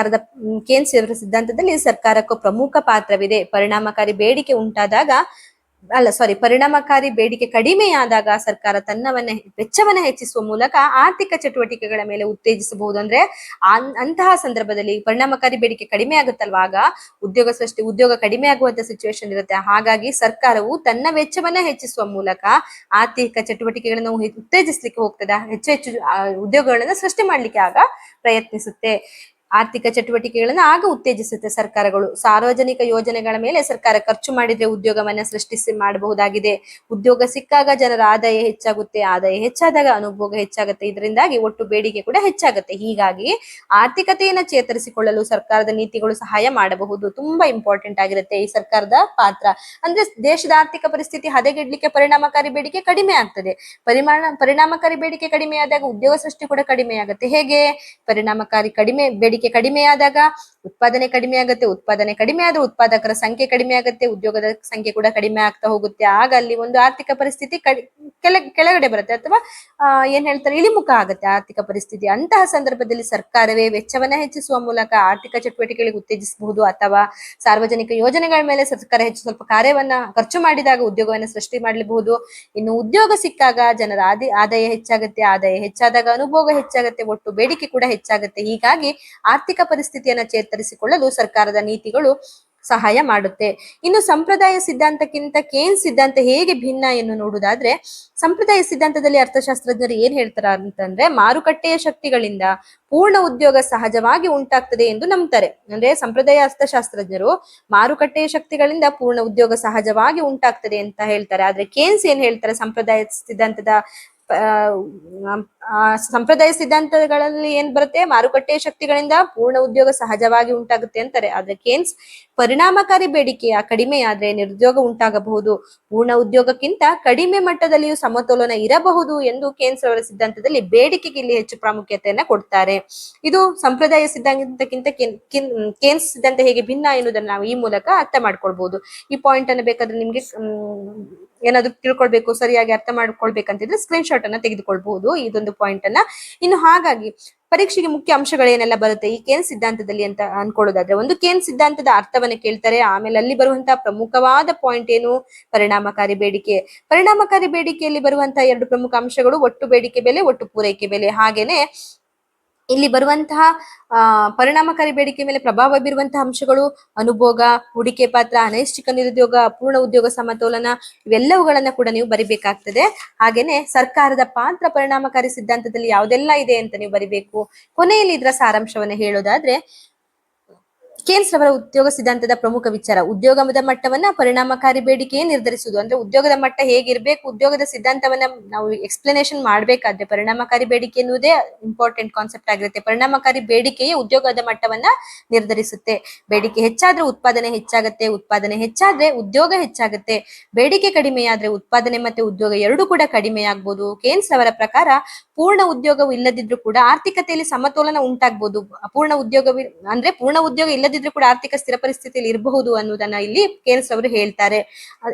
ಕೇನ್ಸ್ ಸಿದ್ಧಾಂತದಲ್ಲಿ ಸರ್ಕಾರಕ್ಕೂ ಪ್ರಮುಖ ಪಾತ್ರವಿದೆ. ಪರಿಣಾಮಕಾರಿ ಬೇಡಿಕೆ ಕಡಿಮೆಯಾದಾಗ ಸರ್ಕಾರ ವೆಚ್ಚವನ್ನ ಹೆಚ್ಚಿಸುವ ಮೂಲಕ ಆರ್ಥಿಕ ಚಟುವಟಿಕೆಗಳ ಮೇಲೆ ಉತ್ತೇಜಿಸಬಹುದು. ಅಂದ್ರೆ ಅಂತಹ ಸಂದರ್ಭದಲ್ಲಿ ಪರಿಣಾಮಕಾರಿ ಬೇಡಿಕೆ ಕಡಿಮೆ ಆಗುತ್ತಲ್ವಾ, ಆಗ ಉದ್ಯೋಗ ಕಡಿಮೆ ಆಗುವಂತ ಸಿಚುವೇಶನ್ ಇರುತ್ತೆ. ಹಾಗಾಗಿ ಸರ್ಕಾರವು ತನ್ನ ವೆಚ್ಚವನ್ನ ಹೆಚ್ಚಿಸುವ ಮೂಲಕ ಆರ್ಥಿಕ ಚಟುವಟಿಕೆಗಳನ್ನು ಉತ್ತೇಜಿಸಲಿಕ್ಕೆ ಹೋಗ್ತದೆ, ಹೆಚ್ಚು ಉದ್ಯೋಗಗಳನ್ನ ಸೃಷ್ಟಿ ಮಾಡ್ಲಿಕ್ಕೆ ಆಗ ಪ್ರಯತ್ನಿಸುತ್ತೆ. ಆರ್ಥಿಕ ಚಟುವಟಿಕೆಗಳನ್ನ ಆಗ ಉತ್ತೇಜಿಸುತ್ತೆ ಸರ್ಕಾರಗಳು. ಸಾರ್ವಜನಿಕ ಯೋಜನೆಗಳ ಮೇಲೆ ಸರ್ಕಾರ ಖರ್ಚು ಮಾಡಿದ್ರೆ ಉದ್ಯೋಗವನ್ನ ಮಾಡಬಹುದಾಗಿದೆ. ಉದ್ಯೋಗ ಸಿಕ್ಕಾಗ ಜನರ ಆದಾಯ ಹೆಚ್ಚಾಗುತ್ತೆ, ಆದಾಯ ಹೆಚ್ಚಾದಾಗ ಅನುಭೋಗ ಹೆಚ್ಚಾಗುತ್ತೆ, ಇದರಿಂದಾಗಿ ಒಟ್ಟು ಬೇಡಿಕೆ ಕೂಡ ಹೆಚ್ಚಾಗುತ್ತೆ. ಹೀಗಾಗಿ ಆರ್ಥಿಕತೆಯನ್ನ ಚೇತರಿಸಿಕೊಳ್ಳಲು ಸರ್ಕಾರದ ನೀತಿಗಳು ಸಹಾಯ ಮಾಡಬಹುದು. ತುಂಬಾ ಇಂಪಾರ್ಟೆಂಟ್ ಆಗಿರುತ್ತೆ ಈ ಸರ್ಕಾರದ ಪಾತ್ರ. ಅಂದ್ರೆ ದೇಶದ ಆರ್ಥಿಕ ಪರಿಸ್ಥಿತಿ ಹದಗೆಡ್ಲಿಕ್ಕೆ ಪರಿಣಾಮಕಾರಿ ಬೇಡಿಕೆ ಕಡಿಮೆ ಆಗ್ತದೆ. ಪರಿಣಾಮಕಾರಿ ಬೇಡಿಕೆ ಕಡಿಮೆಯಾದಾಗ ಉದ್ಯೋಗ ಸೃಷ್ಟಿ ಕೂಡ ಕಡಿಮೆ ಆಗುತ್ತೆ. ಹೇಗೆ? ಬೇಡಿಕೆ ಕಡಿಮೆಯಾದಾಗ ಉತ್ಪಾದನೆ ಕಡಿಮೆ ಆಗುತ್ತೆ, ಉತ್ಪಾದನೆ ಕಡಿಮೆ ಆದ್ರೆ ಉತ್ಪಾದಕರ ಸಂಖ್ಯೆ ಕಡಿಮೆ ಆಗುತ್ತೆ, ಉದ್ಯೋಗದ ಸಂಖ್ಯೆ ಕೂಡ ಕಡಿಮೆ ಆಗ್ತಾ ಹೋಗುತ್ತೆ. ಆಗ ಅಲ್ಲಿ ಒಂದು ಆರ್ಥಿಕ ಪರಿಸ್ಥಿತಿ ಕೆಳಗಡೆ ಬರುತ್ತೆ, ಅಥವಾ ಏನ್ ಹೇಳ್ತಾರೆ, ಇಳಿಮುಖ ಆಗುತ್ತೆ ಆರ್ಥಿಕ ಪರಿಸ್ಥಿತಿ. ಅಂತಹ ಸಂದರ್ಭದಲ್ಲಿ ಸರ್ಕಾರವೇ ವೆಚ್ಚವನ್ನ ಹೆಚ್ಚಿಸುವ ಮೂಲಕ ಆರ್ಥಿಕ ಚಟುವಟಿಕೆಗಳಿಗೆ ಉತ್ತೇಜಿಸಬಹುದು, ಅಥವಾ ಸಾರ್ವಜನಿಕ ಯೋಜನೆಗಳ ಮೇಲೆ ಸರ್ಕಾರ ಸ್ವಲ್ಪ ಕಾರ್ಯವನ್ನ ಖರ್ಚು ಮಾಡಿದಾಗ ಉದ್ಯೋಗವನ್ನ ಸೃಷ್ಟಿ ಮಾಡಬಹುದು. ಇನ್ನು ಉದ್ಯೋಗ ಸಿಕ್ಕಾಗ ಜನರ ಆದಾಯ ಹೆಚ್ಚಾಗುತ್ತೆ, ಆದಾಯ ಹೆಚ್ಚಾದಾಗ ಅನುಭೋಗ ಹೆಚ್ಚಾಗುತ್ತೆ, ಒಟ್ಟು ಬೇಡಿಕೆ ಕೂಡ ಹೆಚ್ಚಾಗುತ್ತೆ. ಹೀಗಾಗಿ ಆರ್ಥಿಕ ಪರಿಸ್ಥಿತಿಯನ್ನ ಚೇತರಿಸಿಕೊಳ್ಳಲು ಸರ್ಕಾರದ ನೀತಿಗಳು ಸಹಾಯ ಮಾಡುತ್ತೆ. ಇನ್ನು ಸಂಪ್ರದಾಯ ಸಿದ್ಧಾಂತಕ್ಕಿಂತ ಕೇನ್ಸ್ ಸಿದ್ಧಾಂತ ಹೇಗೆ ಭಿನ್ನ ಎಂದು ನೋಡುವುದಾದ್ರೆ, ಸಂಪ್ರದಾಯ ಸಿದ್ಧಾಂತದಲ್ಲಿ ಅರ್ಥಶಾಸ್ತ್ರಜ್ಞರು ಏನ್ ಹೇಳ್ತಾರ ಅಂತಂದ್ರೆ, ಮಾರುಕಟ್ಟೆಯ ಶಕ್ತಿಗಳಿಂದ ಪೂರ್ಣ ಉದ್ಯೋಗ ಸಹಜವಾಗಿ ಉಂಟಾಗ್ತದೆ ಎಂದು ನಂಬ್ತಾರೆ. ಅಂದ್ರೆ ಸಂಪ್ರದಾಯ ಅರ್ಥಶಾಸ್ತ್ರಜ್ಞರು ಮಾರುಕಟ್ಟೆಯ ಶಕ್ತಿಗಳಿಂದ ಪೂರ್ಣ ಉದ್ಯೋಗ ಸಹಜವಾಗಿ ಉಂಟಾಗ್ತದೆ ಅಂತ ಹೇಳ್ತಾರೆ. ಆದ್ರೆ ಕೇನ್ಸ್ ಏನ್ ಹೇಳ್ತಾರೆ, ಸಂಪ್ರದಾಯ ಸಿದ್ಧಾಂತದ ಸಂಪ್ರದಾಯ ಸಿದ್ಧಾಂತಗಳಲ್ಲಿ ಏನ್ ಬರುತ್ತೆ, ಮಾರುಕಟ್ಟೆಯ ಶಕ್ತಿಗಳಿಂದ ಪೂರ್ಣ ಉದ್ಯೋಗ ಸಹಜವಾಗಿ ಉಂಟಾಗುತ್ತೆ ಅಂತಾರೆ. ಆದ್ರೆ ಕೇನ್ಸ್ ಪರಿಣಾಮಕಾರಿ ಬೇಡಿಕೆಯ ಕಡಿಮೆಯಾದ್ರೆ ನಿರುದ್ಯೋಗ ಉಂಟಾಗಬಹುದು, ಪೂರ್ಣ ಉದ್ಯೋಗಕ್ಕಿಂತ ಕಡಿಮೆ ಮಟ್ಟದಲ್ಲಿಯೂ ಸಮತೋಲನ ಇರಬಹುದು ಎಂದು ಕೇನ್ಸ್ ಅವರ ಸಿದ್ಧಾಂತದಲ್ಲಿ ಬೇಡಿಕೆಗೆ ಇಲ್ಲಿ ಹೆಚ್ಚು ಪ್ರಾಮುಖ್ಯತೆಯನ್ನ ಕೊಡ್ತಾರೆ. ಇದು ಸಂಪ್ರದಾಯ ಸಿದ್ಧಾಂತಕ್ಕಿಂತ ಕೇನ್ಸ್ ಸಿದ್ಧಾಂತ ಹೇಗೆ ಭಿನ್ನ ಎನ್ನುವುದನ್ನು ನಾವು ಈ ಮೂಲಕ ಅರ್ಥ ಮಾಡ್ಕೊಳ್ಬಹುದು. ಈ ಪಾಯಿಂಟ್ ಅನ್ನು ಬೇಕಾದ್ರೆ ನಿಮ್ಗೆ ಏನಾದ್ರು ತಿಳ್ಕೊಳ್ಬೇಕು, ಸರಿಯಾಗಿ ಅರ್ಥ ಮಾಡ್ಕೊಳ್ಬೇಕಂತಿದ್ರೆ ಸ್ಕ್ರೀನ್ ಶಾಟ್ ಅನ್ನ ತೆಗೆದುಕೊಳ್ಬಹುದು ಇದೊಂದು ಪಾಯಿಂಟ್ ಅನ್ನ. ಇನ್ನು ಹಾಗಾಗಿ ಪರೀಕ್ಷೆಗೆ ಮುಖ್ಯ ಅಂಶಗಳೇನೆಲ್ಲ ಬರುತ್ತೆ ಈ ಕೇನ್ಸ್ ಸಿದ್ಧಾಂತದಲ್ಲಿ ಅಂತ ಅನ್ಕೊಳ್ಳೋದಾದ್ರೆ, ಒಂದು ಕೇನ್ಸ್ ಸಿದ್ಧಾಂತದ ಅರ್ಥವನ್ನ ಕೇಳ್ತಾರೆ. ಆಮೇಲೆ ಅಲ್ಲಿ ಬರುವಂತಹ ಪ್ರಮುಖವಾದ ಪಾಯಿಂಟ್ ಏನು, ಪರಿಣಾಮಕಾರಿ ಬೇಡಿಕೆ. ಪರಿಣಾಮಕಾರಿ ಬೇಡಿಕೆಯಲ್ಲಿ ಬರುವಂತಹ ಎರಡು ಪ್ರಮುಖ ಅಂಶಗಳು ಒಟ್ಟು ಬೇಡಿಕೆ ಬೆಲೆ, ಒಟ್ಟು ಪೂರೈಕೆ ಬೆಲೆ. ಹಾಗೇನೆ ಇಲ್ಲಿ ಬರುವಂತಹ ಪರಿಣಾಮಕಾರಿ ಬೇಡಿಕೆ ಮೇಲೆ ಪ್ರಭಾವ ಬೀರುವಂತಹ ಅಂಶಗಳು ಅನುಭೋಗ, ಹೂಡಿಕೆ ಪಾತ್ರ, ಅನೈಚ್ಛಿಕ ನಿರುದ್ಯೋಗ, ಅಪೂರ್ಣ ಉದ್ಯೋಗ ಸಮತೋಲನ, ಇವೆಲ್ಲವುಗಳನ್ನ ಕೂಡ ನೀವು ಬರಿಬೇಕಾಗ್ತದೆ. ಹಾಗೇನೆ ಸರ್ಕಾರದ ಪಾತ್ರ ಪರಿಣಾಮಕಾರಿ ಸಿದ್ಧಾಂತದಲ್ಲಿ ಯಾವುದೆಲ್ಲ ಇದೆ ಅಂತ ನೀವು ಬರಿಬೇಕು. ಕೊನೆಯಲ್ಲಿ ಇದರ ಸಾರಾಂಶವನ್ನ ಹೇಳೋದಾದ್ರೆ, ಕೇನ್ಸ್ ರವರ ಉದ್ಯೋಗ ಸಿದ್ಧಾಂತದ ಪ್ರಮುಖ ವಿಚಾರ ಉದ್ಯೋಗದ ಮಟ್ಟವನ್ನ ಪರಿಣಾಮಕಾರಿ ಬೇಡಿಕೆಯೇ ನಿರ್ಧರಿಸುವುದು. ಅಂದ್ರೆ ಉದ್ಯೋಗದ ಮಟ್ಟ ಹೇಗಿರ್ಬೇಕು, ಉದ್ಯೋಗದ ಸಿದ್ಧಾಂತವನ್ನ ನಾವು ಎಕ್ಸ್ಪ್ಲನೇಷನ್ ಮಾಡ್ಬೇಕಾದ್ರೆ ಪರಿಣಾಮಕಾರಿ ಬೇಡಿಕೆ ಎನ್ನುವುದೇ ಇಂಪಾರ್ಟೆಂಟ್ ಕಾನ್ಸೆಪ್ಟ್ ಆಗಿರುತ್ತೆ. ಪರಿಣಾಮಕಾರಿ ಬೇಡಿಕೆಯೇ ಉದ್ಯೋಗದ ಮಟ್ಟವನ್ನ ನಿರ್ಧರಿಸುತ್ತೆ. ಬೇಡಿಕೆ ಹೆಚ್ಚಾದ್ರೆ ಉತ್ಪಾದನೆ ಹೆಚ್ಚಾಗುತ್ತೆ, ಉತ್ಪಾದನೆ ಹೆಚ್ಚಾದ್ರೆ ಉದ್ಯೋಗ ಹೆಚ್ಚಾಗುತ್ತೆ. ಬೇಡಿಕೆ ಕಡಿಮೆಯಾದ್ರೆ ಉತ್ಪಾದನೆ ಮತ್ತೆ ಉದ್ಯೋಗ ಎರಡೂ ಕೂಡ ಕಡಿಮೆಯಾಗಬಹುದು. ಕೇನ್ಸ್ ಅವರ ಪ್ರಕಾರ ಪೂರ್ಣ ಉದ್ಯೋಗವು ಇಲ್ಲದಿದ್ರೂ ಕೂಡ ಆರ್ಥಿಕತೆಯಲ್ಲಿ ಸಮತೋಲನ ಉಂಟಾಗಬಹುದು. ಅಪೂರ್ಣ ಉದ್ಯೋಗ ಅಂದ್ರೆ ಪೂರ್ಣ ಉದ್ಯೋಗ ಇಲ್ಲದಿದ್ರೂ ಕೂಡ ಆರ್ಥಿಕ ಸ್ಥಿರ ಪರಿಸ್ಥಿತಿಯಲ್ಲಿ ಇರಬಹುದು ಅನ್ನೋದನ್ನ ಇಲ್ಲಿ ಕೇನ್ಸ್ ಅವರು ಹೇಳ್ತಾರೆ.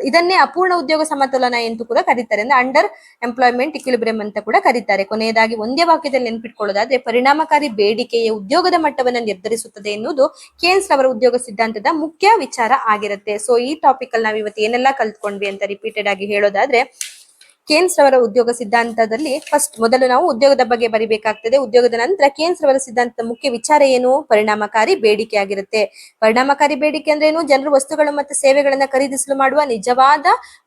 ಇದನ್ನೇ ಅಪೂರ್ಣ ಉದ್ಯೋಗ ಸಮತೋಲನ ಎಂದು ಕೂಡ ಕರೀತಾರೆ. ಅಂದ್ರೆ ಅಂಡರ್ ಎಂಪ್ಲಾಯ್ಮೆಂಟ್ ಇಕ್ವಿಲಿಬ್ರಿಯಂ ಅಂತ ಕೂಡ ಕರೀತಾರೆ. ಕೊನೆಯದಾಗಿ ಒಂದೇ ವಾಕ್ಯದಲ್ಲಿ ನೆನ್ಪಿಟ್ಕೊಳ್ಳೋದಾದ್ರೆ, ಪರಿಣಾಮಕಾರಿ ಬೇಡಿಕೆಯ ಉದ್ಯೋಗದ ಮಟ್ಟವನ್ನ ನಿರ್ಧರಿಸುತ್ತದೆ ಎನ್ನುವುದು ಕೇನ್ಸ್ ಅವರ ಉದ್ಯೋಗ ಸಿದ್ಧಾಂತದ ಮುಖ್ಯ ವಿಚಾರ ಆಗಿರುತ್ತೆ. ಸೊ ಈ ಟಾಪಿಕ್ ಅಲ್ಲಿ ನಾವು ಇವತ್ತು ಏನೆಲ್ಲ ಕಲ್ತ್ಕೊಂಡ್ವಿ ಅಂತ ರಿಪೀಟೆಡ್ ಆಗಿ ಹೇಳೋದಾದ್ರೆ, ಕೇನ್ಸ್ ರವರ ಉದ್ಯೋಗ ಸಿದ್ಧಾಂತದಲ್ಲಿ ಮೊದಲು ನಾವು ಉದ್ಯೋಗದ ಬಗ್ಗೆ ಬರಿಬೇಕಾಗ್ತದೆ. ಉದ್ಯೋಗದ ನಂತರ ಕೇನ್ಸ್ ರವರ ಸಿದ್ಧಾಂತದ ಮುಖ್ಯ ವಿಚಾರ ಏನು, ಪರಿಣಾಮಕಾರಿ ಬೇಡಿಕೆ ಆಗಿರುತ್ತೆ. ಪರಿಣಾಮಕಾರಿ ಬೇಡಿಕೆ ಅಂದ್ರೆ ಏನು, ಜನರು ವಸ್ತುಗಳು ಮತ್ತು ಸೇವೆಗಳನ್ನ ಖರೀದಿಸಲು ಮಾಡುವ ನಿಜವಾದ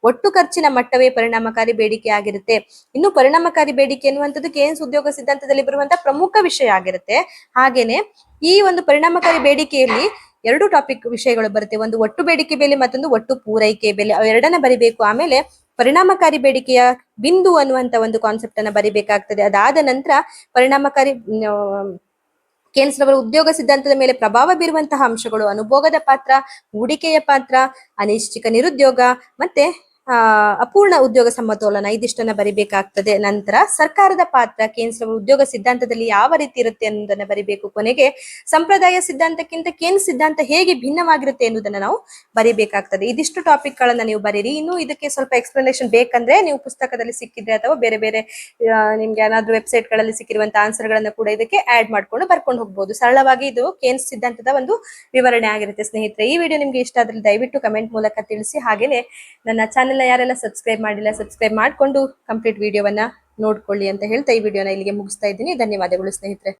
ಒಟ್ಟು ಖರ್ಚಿನ ಮಟ್ಟವೇ ಪರಿಣಾಮಕಾರಿ ಬೇಡಿಕೆ ಆಗಿರುತ್ತೆ. ಇನ್ನು ಪರಿಣಾಮಕಾರಿ ಬೇಡಿಕೆ ಎನ್ನುವಂಥದ್ದು ಕೇನ್ಸ್ ಉದ್ಯೋಗ ಸಿದ್ಧಾಂತದಲ್ಲಿ ಬರುವಂತಹ ಪ್ರಮುಖ ವಿಷಯ ಆಗಿರುತ್ತೆ. ಹಾಗೇನೆ ಈ ಒಂದು ಪರಿಣಾಮಕಾರಿ ಬೇಡಿಕೆಯಲ್ಲಿ ಎರಡು ಟಾಪಿಕ್ ವಿಷಯಗಳು ಬರುತ್ತೆ. ಒಂದು ಒಟ್ಟು ಬೇಡಿಕೆ ಬೆಲೆ, ಮತ್ತೊಂದು ಒಟ್ಟು ಪೂರೈಕೆ ಬೆಲೆ. ಅವೆರಡನ್ನ ಬರಿಬೇಕು. ಆಮೇಲೆ ಪರಿಣಾಮಕಾರಿ ಬೇಡಿಕೆಯ ಬಿಂದು ಅನ್ನುವಂತ ಒಂದು ಕಾನ್ಸೆಪ್ಟ್ ಅನ್ನ ಬರಿಬೇಕಾಗ್ತದೆ. ಅದಾದ ನಂತರ ಪರಿಣಾಮಕಾರಿ ಕೇನ್ಸ್ ರವರ ಉದ್ಯೋಗ ಸಿದ್ಧಾಂತದ ಮೇಲೆ ಪ್ರಭಾವ ಬೀರುವಂತಹ ಅಂಶಗಳು ಅನುಭೋಗದ ಪಾತ್ರ, ಹೂಡಿಕೆಯ ಪಾತ್ರ, ಅನೈಚ್ಛಿಕ ನಿರುದ್ಯೋಗ ಮತ್ತೆ ಅಪೂರ್ಣ ಉದ್ಯೋಗ ಸಮತೋಲನ, ಇದಿಷ್ಟನ್ನ ಬರಿಬೇಕಾಗ್ತದೆ. ನಂತರ ಸರ್ಕಾರದ ಪಾತ್ರ ಕೇನ್ಸ್ ರವರ ಉದ್ಯೋಗ ಸಿದ್ಧಾಂತದಲ್ಲಿ ಯಾವ ರೀತಿ ಇರುತ್ತೆ ಅನ್ನೋದನ್ನ ಬರಿಬೇಕು. ಕೊನೆಗೆ ಸಂಪ್ರದಾಯ ಸಿದ್ಧಾಂತಕ್ಕಿಂತ ಕೇನ್ಸ್ ಸಿದ್ಧಾಂತ ಹೇಗೆ ಭಿನ್ನವಾಗಿರುತ್ತೆ ಎನ್ನುವುದನ್ನ ನಾವು ಬರಿಬೇಕಾಗ್ತದೆ. ಇದಿಷ್ಟು ಟಾಪಿಕ್ ಗಳನ್ನ ನೀವು ಬರೀರಿ. ಇನ್ನು ಇದಕ್ಕೆ ಸ್ವಲ್ಪ ಎಕ್ಸ್ಪ್ಲನೇಷನ್ ಬೇಕಂದ್ರೆ ನೀವು ಪುಸ್ತಕದಲ್ಲಿ ಸಿಕ್ಕಿದ್ರೆ ಅಥವಾ ಬೇರೆ ಬೇರೆ ನಿಮ್ಗೆ ಏನಾದ್ರೂ ವೆಬ್ಸೈಟ್ ಗಳಲ್ಲಿ ಸಿಕ್ಕಿರುವಂತಹ ಆನ್ಸರ್ ಗಳನ್ನ ಕೂಡ ಇದಕ್ಕೆ ಆಡ್ ಮಾಡ್ಕೊಂಡು ಬರ್ಕೊಂಡು ಹೋಗ್ಬೋದು. ಸರಳವಾಗಿ ಇದು ಕೇನ್ಸ್ ಸಿದ್ಧಾಂತದ ಒಂದು ವಿವರಣೆ ಆಗಿರುತ್ತೆ ಸ್ನೇಹಿತರೆ. ಈ ವಿಡಿಯೋ ನಿಮ್ಗೆ ಇಷ್ಟ ಆದ್ರೆ ದಯವಿಟ್ಟು ಕಮೆಂಟ್ ಮೂಲಕ ತಿಳಿಸಿ. ಹಾಗೇನೆ ನನ್ನ ಚಾನೆಲ್ ಯಾರೆಲ್ಲ ಸಬ್ಸ್ಕ್ರೈಬ್ ಮಾಡಿಲ್ಲ, ಸಬ್ಸ್ಕ್ರೈಬ್ ಮಾಡಿಕೊಂಡು ಕಂಪ್ಲೀಟ್ ವಿಡಿಯೋವನ್ನ ನೋಡ್ಕೊಳ್ಳಿ ಅಂತ ಹೇಳ್ತಾ ಈ ವಿಡಿಯೋನ ಇಲ್ಲಿಗೆ ಮುಗಿಸ್ತಾ ಇದ್ದೀನಿ. ಧನ್ಯವಾದಗಳು ಸ್ನೇಹಿತರೆ.